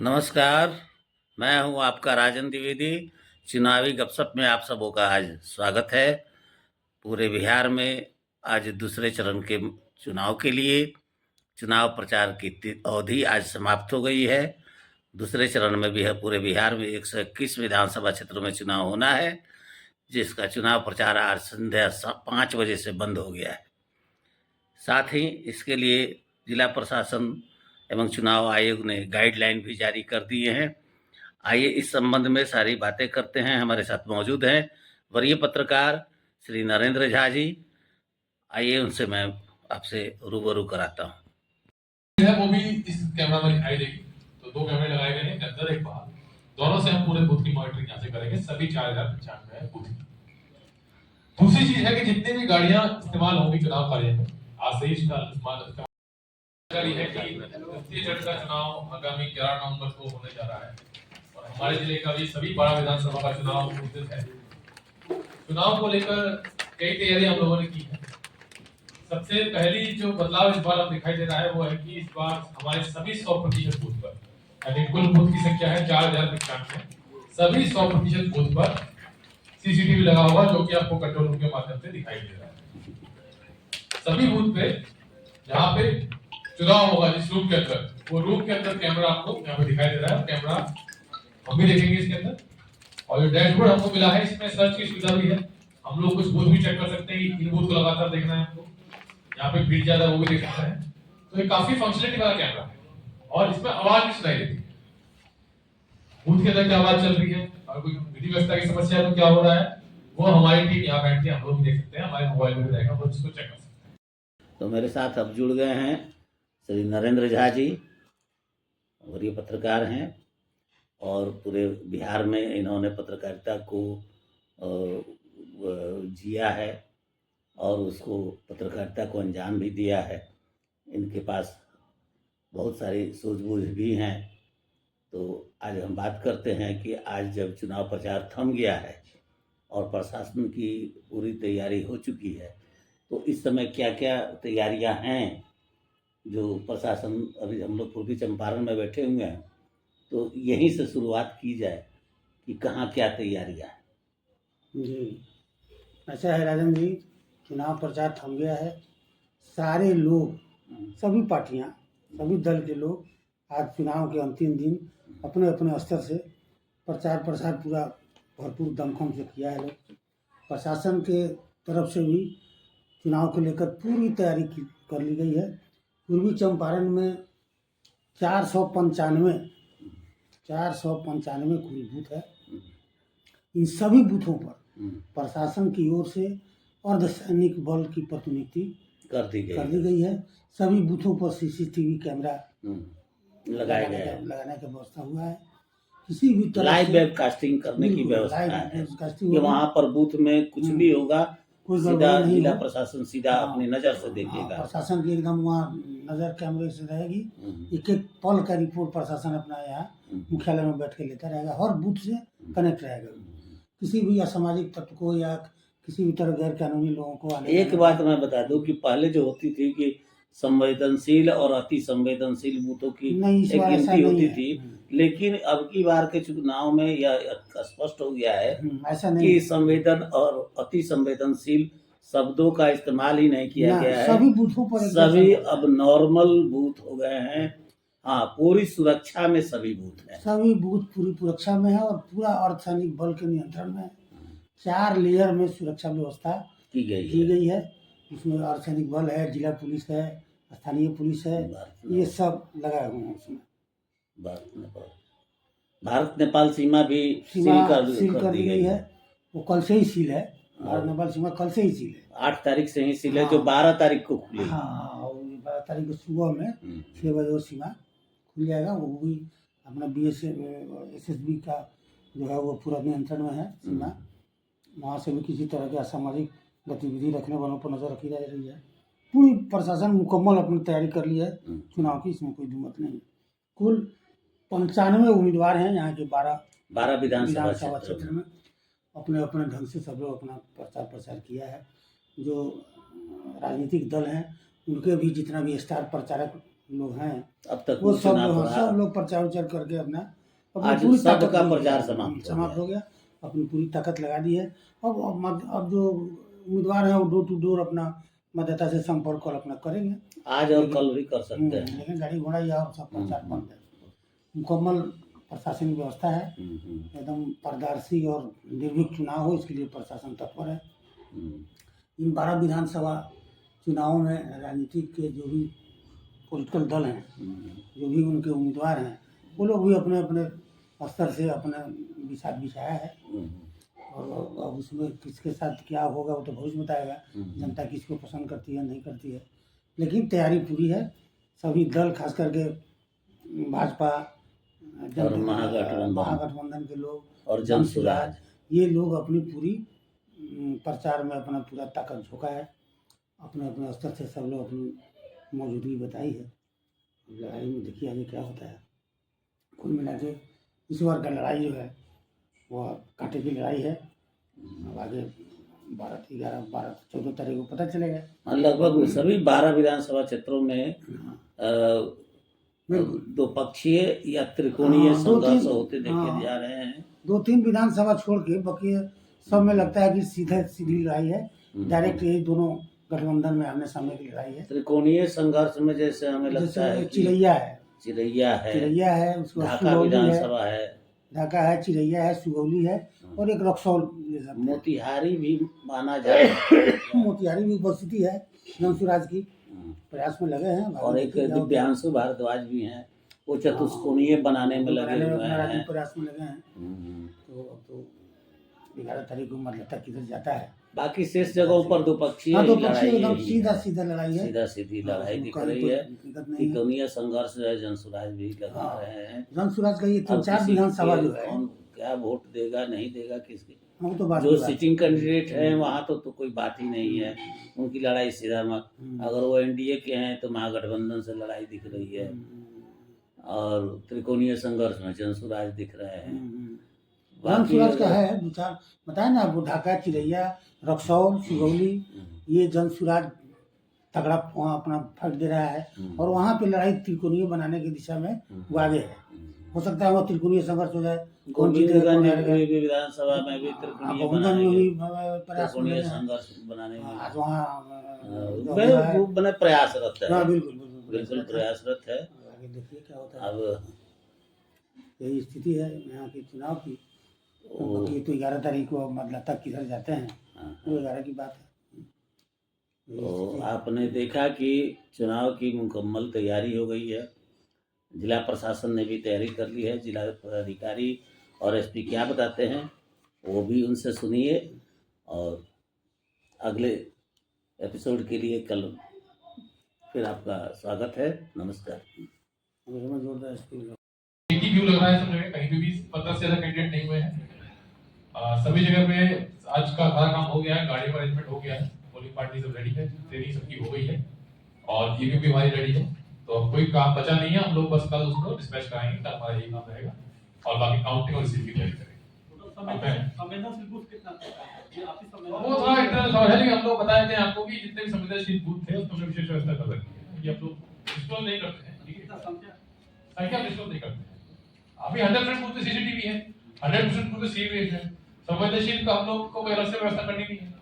नमस्कार, मैं हूं आपका राजन द्विवेदी। चुनावी गपशप में आप सबों का आज स्वागत है। पूरे बिहार में आज दूसरे चरण के चुनाव के लिए चुनाव प्रचार की अवधि आज समाप्त हो गई है। दूसरे चरण में भी है, पूरे बिहार में 121 विधानसभा क्षेत्रों में चुनाव होना है, जिसका चुनाव प्रचार आज संध्या 5 बजे से बंद हो गया है। साथ ही इसके लिए जिला प्रशासन एवं चुनाव आयोग ने गाइडलाइन भी जारी कर दिए हैं। आइए इस संबंध में सारी बातें करते हैं। हमारे साथ मौजूद हैं वरीय पत्रकार श्री नरेंद्र झा जी। आइए उनसे मैं आपसे रूबरू कराता हूँ। है वो भी इस कैमरा में दिखाई देगी। तो 2 कैमरे लगाए गए हैं, एक अंदर एक बाहर। दोनों से हम पूरे बूथ की मॉनिटरिंग यहाँ से करेंगे, सभी 4095 है बूथ की। दूसरी चीज है कि जितनी भी गाड़ियां इस्तेमाल होंगी चुनाव कार्य में, आज से ही इस्तेमाल है कि तृतीय चरण का चुनाव आगामी 11 नवंबर को होने जा रहा है और हमारे जिले का भी सभी 12 विधानसभा का चुनाव उस दिन है। चुनाव को लेकर कई तैयारियां हम लोगों ने की है। सबसे पहली जो बदलाव इस बार अब दिखाई दे रहा है वो है कि इस बार हमारे सभी 100% बूथ पर, यानी कुल बूथ की संख्या है 4095, सभी 100% बूथ पर सीसीटीवी लगा होगा, जो कि आपको कंट्रोल रूम के माध्यम से दिखाई दे रहा है। सभी बूथ पे जहाँ पे चुनाव होगा, जिस रूम के अंदर, वो रूम के अंदर कैमरा आपको यहाँ पे दिखाई दे रहा है। कैमरा हम भी देखेंगे इसके अंदर, और जो डैशबोर्ड हमको मिला है इसमें सर्च की सुविधा भी है। हम लोग कुछ बूथ भी चेक कर सकते हैं, इन बूथ को लगातार देखना है हमको, यहाँ पे भीड़ ज्यादा वो भी देख सकते हैं। तो ये काफी फंक्शनलिटी वाला कैमरा है और इसमें आवाज भी सुनाई देती है। बूथ के अंदर क्या आवाज चल रही है और कोई विधि व्यवस्था की समस्या है तो क्या हो रहा है, वो हमारी टीम यहाँ बैठ के हम लोग भी देख सकते हैं, हमारे मोबाइल में भी रहेगा, वो इसको चेक कर सकते हैं। तो मेरे साथ अब जुड़ गए हैं श्री नरेंद्र झा जी, वरीय पत्रकार हैं और पूरे बिहार में इन्होंने पत्रकारिता को जिया है और उसको पत्रकारिता को अंजाम भी दिया है। इनके पास बहुत सारी सूझबूझ भी हैं। तो आज हम बात करते हैं कि आज जब चुनाव प्रचार थम गया है और प्रशासन की पूरी तैयारी हो चुकी है, तो इस समय क्या क्या तैयारियां हैं जो प्रशासन, अभी हम लोग पूर्वी चंपारण में बैठे हुए हैं, तो यहीं से शुरुआत की जाए कि कहाँ क्या तैयारियां हैं। जी, ऐसा है राजन जी, चुनाव प्रचार थम गया है। सारे लोग, सभी पार्टियां, सभी दल के लोग आज चुनाव के अंतिम दिन अपने अपने स्तर से प्रचार प्रसार पूरा भरपूर दमखम से किया है। लोग प्रशासन के तरफ से भी चुनाव को लेकर पूरी तैयारी कर ली गई है। पूर्वी चंपारण में 495 कुल बूथ है। इन सभी बूथों पर प्रशासन की ओर से अर्धसैनिक बल की प्रतिनियुक्ति कर दी गई है। सभी बूथों पर सीसीटीवी कैमरा लगाने का व्यवस्था हुआ है। किसी भी तरह लाइव वेबकास्टिंग करने की व्यवस्था है। वहाँ पर बूथ में कुछ भी होगा, सीधा जिला प्रशासन सीधा अपनी नजर से देखेगा। प्रशासन की एकदम वहाँ नजर कैमरे से रहेगी। एक एक पल का रिपोर्ट प्रशासन अपना यहाँ मुख्यालय में बैठ के लेता रहेगा, हर बूथ से कनेक्ट रहेगा। किसी भी असामाजिक तत्व को या किसी भी तरह गैर कानूनी लोगों को एक बात मैं बता दूं कि पहले जो होती थी कि संवेदनशील और अति संवेदनशील बूथों की एक गिनती होती थी, लेकिन अब की बार के चुनाव में यह स्पष्ट हो गया है कि संवेदन और अति संवेदनशील शब्दों का इस्तेमाल ही नहीं किया गया है। सभी बूथों पर सभी अब नॉर्मल बूथ हो गए हैं। हाँ, पूरी सुरक्षा में सभी बूथ हैं। सभी बूथ पूरी सुरक्षा में है और पूरा अर्धसैनिक बल के नियंत्रण में 4 लेयर में सुरक्षा व्यवस्था की गई है। इसमें अर्धसैनिक बल है, जिला पुलिस है, स्थानीय पुलिस है, ये सब लगाए हुए हैं। उसमें भारत नेपाल सीमा भी सील कर दी गई है। वो कल से ही सील है। भारत नेपाल सीमा कल से ही सील है। 8 तारीख से ही सील है, जो 12 तारीख को खुली। हाँ, 12 तारीख को सुबह में 6 बजे वो सीमा खुल जाएगा। वो भी अपना SSB का जो है वो पूरा नियंत्रण में है सीमा। वहाँ से भी किसी तरह के असामाजिक गतिविधि रखने वालों पर नजर रखी जा रही है। पूरी प्रशासन मुकम्मल अपनी तैयारी कर ली है चुनाव की, इसमें कोई दुमत नहीं। कुल 95 उम्मीदवार हैं यहाँ के 12 विधानसभा क्षेत्र में। अपने अपने ढंग से सब लोग अपना प्रचार किया है। जो राजनीतिक दल हैं उनके भी जितना भी स्टार प्रचारक लोग हैं अब तक वो सब चुनाव लोग रहा। सब लोग प्रचार उचार करके अपना अपनी आज पूरी सब ताकत का लगा प्रचार दी है। समाप्त हो हो गया, अपनी पूरी ताकत लगा दी है। अब जो उम्मीदवार हैं वो डोर टू डोर अपना मतदाता से संपर्क और अपना करेंगे। आज और कल भी कर सकते हैं। लेकिन गाड़ी घोड़ा या और सब प्रचार बंद है। मुकम्मल प्रशासनिक व्यवस्था है, एकदम पारदर्शी और निर्भीक चुनाव हो, इसके लिए प्रशासन तत्पर है। इन 12 विधानसभा चुनावों में राजनीतिक के जो भी पॉलिटिकल दल हैं, जो भी उनके उम्मीदवार हैं, वो लोग भी अपने अपने स्तर से अपना विचार बिछाया है। और अब उसमें किसके साथ क्या होगा वो तो भविष्य बताएगा, जनता किसको पसंद करती है नहीं करती है। लेकिन तैयारी पूरी है, सभी दल खास करके भाजपा और महागठबंधन के लोग और जनसुराज, ये लोग अपनी पूरी प्रचार में अपना पूरा ताकत झोंका है। अपने अपने स्तर से सब लोग अपनी मौजूदगी बताई है। लड़ाई में देखिए आगे क्या होता है। कुल मिला के इस बार का लड़ाई जो है वो कांटे की लड़ाई है। अब आगे 14 तारीख को पता चलेगा। लगभग सभी 12 विधानसभा क्षेत्रों में दो पक्षीय या त्रिकोणीय संघर्ष होते देखे जा रहे हैं। 2-3 विधानसभा छोड़ के बाकी सब में लगता है कि सीधी लड़ाई है। डायरेक्ट ये दोनों गठबंधन में आमने सामने की लड़ाई है। त्रिकोणीय संघर्ष में जैसे हमें लगता है चिरैया है, उसको ढाका विधानसभा है, ढाका है, चिरैया है, सुगौली है और एक रक्सौल, मोतिहारी भी माना जाए। मोतिहारी भी उपस्थिति है जनसुराज की, प्रयास में लगे हैं। और एक दिव्यांशु भारद्वाज भी हैं, वो चतुष्कोणीय बनाने में लगे हुए हैं, प्रयास में लगे हैं। तो 11 तारीख को मतदाता किधर जाता है। बाकी शेष जगहों पर द्विपक्षीय एकदम सीधा लड़ाई है, सीधा सीधी लड़ाई दिख रही है। त्रिकोणीय संघर्ष है, जनसुराज भी लगा रहे हैं। जनसुराज का ये 3-4 विधानसभा जो है, कौन क्या वोट देगा नहीं देगा किसके, तो जो सिटिंग कैंडिडेट है वहाँ तो कोई बात ही नहीं है, उनकी लड़ाई सीधा अगर वो एनडीए के हैं तो महागठबंधन से लड़ाई दिख रही है। और त्रिकोणीय संघर्ष में जनसुराज दिख रहे हैं। जनसुराज का है 2-4 बताए ना, वो ढाका, चिरैया, रक्सौल, सुगौली, ये जनसुराज तगड़ा अपना फट दे रहा है। और वहाँ पे लड़ाई त्रिकोणीय बनाने की दिशा में वो आगे है। हो सकता है वो त्रिकोणीय संघर्ष हो जाए। गोविंदगंज विधानसभा में भी त्रिकोणीय संघर्ष बनाने में वहाँ बने प्रयासरत है। बिल्कुल प्रयासरत है। आगे देखिए क्या होता है। अब यही स्थिति है यहाँ के चुनाव की। बाकी तो 11 तारीख को मतलब तक किधर जाते हैं वो 11 की बात है। तो आपने देखा कि चुनाव की मुकम्मल तैयारी हो गई है। जिला प्रशासन ने भी तैयारी कर ली है। जिला पदाधिकारी और एसपी क्या बताते हैं वो भी उनसे सुनिए। और अगले एपिसोड के लिए कल फिर आपका स्वागत है। नमस्कार। एक ही व्यू लग रहा है सब जगह, कहीं पे भी 15 से ज्यादा कैंडिडेट नहीं हुए हैं। सभी जगह पे आज का सारा काम हो गया है, गाड़ी का अरेंजमेंट हो गया है, पोलिंग पार्टी सब रेडी है, ट्रेनिंग सबकी हो गई है और ईवीएम भी हमारी रेडी है। तो अब कोई काम बचा नहीं है, हम लोग बस कल उसको डिस्पैच कराएंगे, तब हमारा यही काम रहेगा और बाकी काउंटिंग और रिसीव की तैयारी करेंगे। वो थोड़ा इंटरनल सवाल है, लेकिन हम लोग बताए थे आपको कि जितने भी संवेदनशील बूथ थे उसमें विशेष व्यवस्था कर रखी है। ये हम लोग डिस्क्लोज नहीं करते हैं, ठीक है, संख्या डिस्क्लोज नहीं करते हैं। अभी 100% बूथ पे सीसीटीवी है, 100% बूथ पे सीवीएस है। संवेदनशील का हम लोग को कोई अलग से व्यवस्था करनी नहीं है।